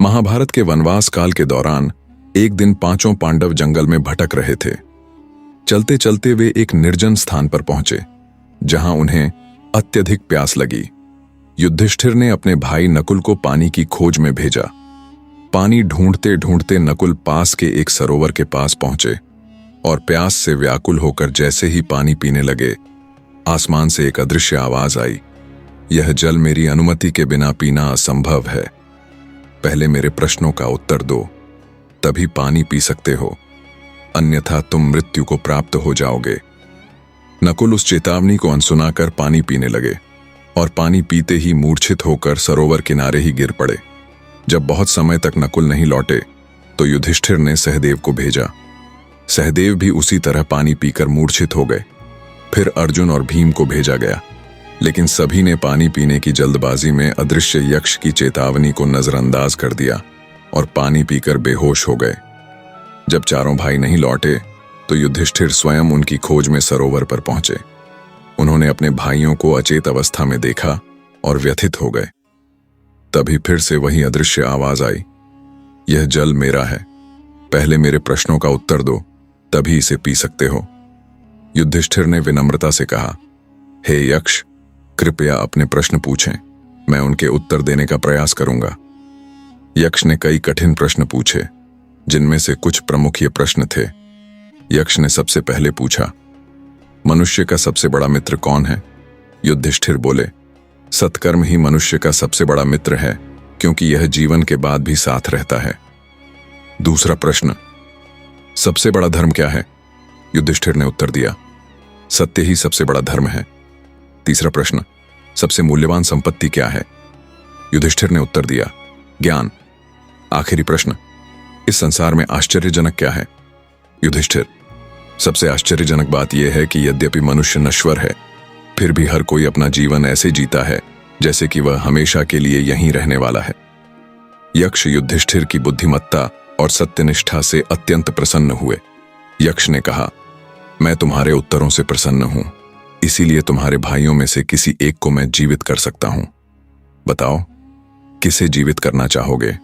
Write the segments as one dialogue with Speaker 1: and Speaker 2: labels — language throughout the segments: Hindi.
Speaker 1: महाभारत के वनवास काल के दौरान एक दिन पांचों पांडव जंगल में भटक रहे थे। चलते चलते वे एक निर्जन स्थान पर पहुंचे, जहां उन्हें अत्यधिक प्यास लगी। युधिष्ठिर ने अपने भाई नकुल को पानी की खोज में भेजा। पानी ढूंढते ढूंढते नकुल पास के एक सरोवर के पास पहुंचे और प्यास से व्याकुल होकर जैसे ही पानी पीने लगे, आसमान से एक अदृश्य आवाज आई, यह जल मेरी अनुमति के बिना पीना असंभव है। पहले मेरे प्रश्नों का उत्तर दो, तभी पानी पी सकते हो, अन्यथा तुम मृत्यु को प्राप्त हो जाओगे। नकुल उस चेतावनी को अनसुना कर पानी पीने लगे और पानी पीते ही मूर्छित होकर सरोवर किनारे ही गिर पड़े। जब बहुत समय तक नकुल नहीं लौटे तो युधिष्ठिर ने सहदेव को भेजा। सहदेव भी उसी तरह पानी पीकर मूर्छित हो गए। फिर अर्जुन और भीम को भेजा गया, लेकिन सभी ने पानी पीने की जल्दबाजी में अदृश्य यक्ष की चेतावनी को नजरअंदाज कर दिया और पानी पीकर बेहोश हो गए। जब चारों भाई नहीं लौटे तो युधिष्ठिर स्वयं उनकी खोज में सरोवर पर पहुंचे। उन्होंने अपने भाइयों को अचेत अवस्था में देखा और व्यथित हो गए। तभी फिर से वही अदृश्य आवाज आई, यह जल मेरा है, पहले मेरे प्रश्नों का उत्तर दो, तभी इसे पी सकते हो। युधिष्ठिर ने विनम्रता से कहा, हे यक्ष, कृपया अपने प्रश्न पूछें, मैं उनके उत्तर देने का प्रयास करूंगा। यक्ष ने कई कठिन प्रश्न पूछे, जिनमें से कुछ प्रमुख ये प्रश्न थे। यक्ष ने सबसे पहले पूछा, मनुष्य का सबसे बड़ा मित्र कौन है? युधिष्ठिर बोले, सत्कर्म ही मनुष्य का सबसे बड़ा मित्र है, क्योंकि यह जीवन के बाद भी साथ रहता है। दूसरा प्रश्न, सबसे बड़ा धर्म क्या है? युधिष्ठिर ने उत्तर दिया, सत्य ही सबसे बड़ा धर्म है। तीसरा प्रश्न, सबसे मूल्यवान संपत्ति क्या है? युधिष्ठिर ने उत्तर दिया, ज्ञान। आखिरी प्रश्न, इस संसार में आश्चर्यजनक क्या है? युधिष्ठिर, सबसे आश्चर्यजनक बात यह है कि यद्यपि मनुष्य नश्वर है, फिर भी हर कोई अपना जीवन ऐसे जीता है जैसे कि वह हमेशा के लिए यहीं रहने वाला है। यक्ष युधिष्ठिर की बुद्धिमत्ता और सत्यनिष्ठा से अत्यंत प्रसन्न हुए। यक्ष ने कहा, मैं तुम्हारे उत्तरों से प्रसन्न हूं, इसीलिए तुम्हारे भाइयों में से किसी एक को मैं जीवित कर सकता हूं। बताओ, किसे जीवित करना चाहोगे?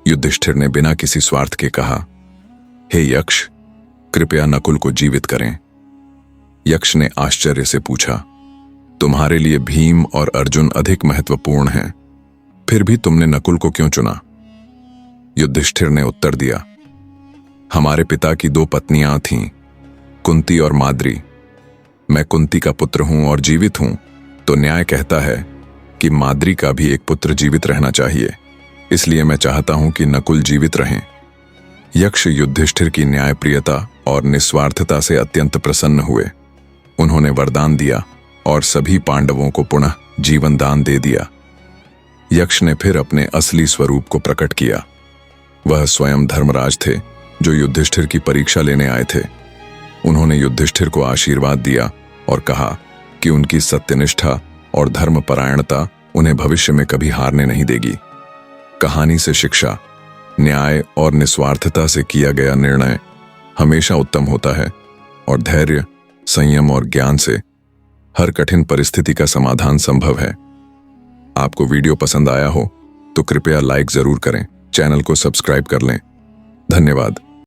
Speaker 1: युधिष्ठिर ने बिना किसी स्वार्थ के कहा, हे यक्ष, कृपया नकुल को जीवित करें। यक्ष ने आश्चर्य से पूछा, तुम्हारे लिए भीम और अर्जुन अधिक महत्वपूर्ण हैं, फिर भी तुमने नकुल को क्यों चुना? युधिष्ठिर ने उत्तर दिया, हमारे पिता की दो पत्नियां थीं, कुंती और माद्री। मैं कुंती का पुत्र हूं और जीवित हूं, तो न्याय कहता है कि माद्री का भी एक पुत्र जीवित रहना चाहिए, इसलिए मैं चाहता हूं कि नकुल जीवित रहें। यक्ष युधिष्ठिर की न्यायप्रियता और निस्वार्थता से अत्यंत प्रसन्न हुए। उन्होंने वरदान दिया और सभी पांडवों को पुनः जीवन दान दे दिया। यक्ष ने फिर अपने असली स्वरूप को प्रकट किया। वह स्वयं धर्मराज थे, जो युधिष्ठिर की परीक्षा लेने आए थे। उन्होंने युधिष्ठिर को आशीर्वाद दिया और कहा कि उनकी सत्यनिष्ठा और धर्मपरायणता उन्हें भविष्य में कभी हारने नहीं देगी। कहानी से शिक्षा, न्याय और निस्वार्थता से किया गया निर्णय हमेशा उत्तम होता है और धैर्य, संयम और ज्ञान से हर कठिन परिस्थिति का समाधान संभव है। आपको वीडियो पसंद आया हो तो कृपया लाइक जरूर करें, चैनल को सब्सक्राइब कर लें। धन्यवाद।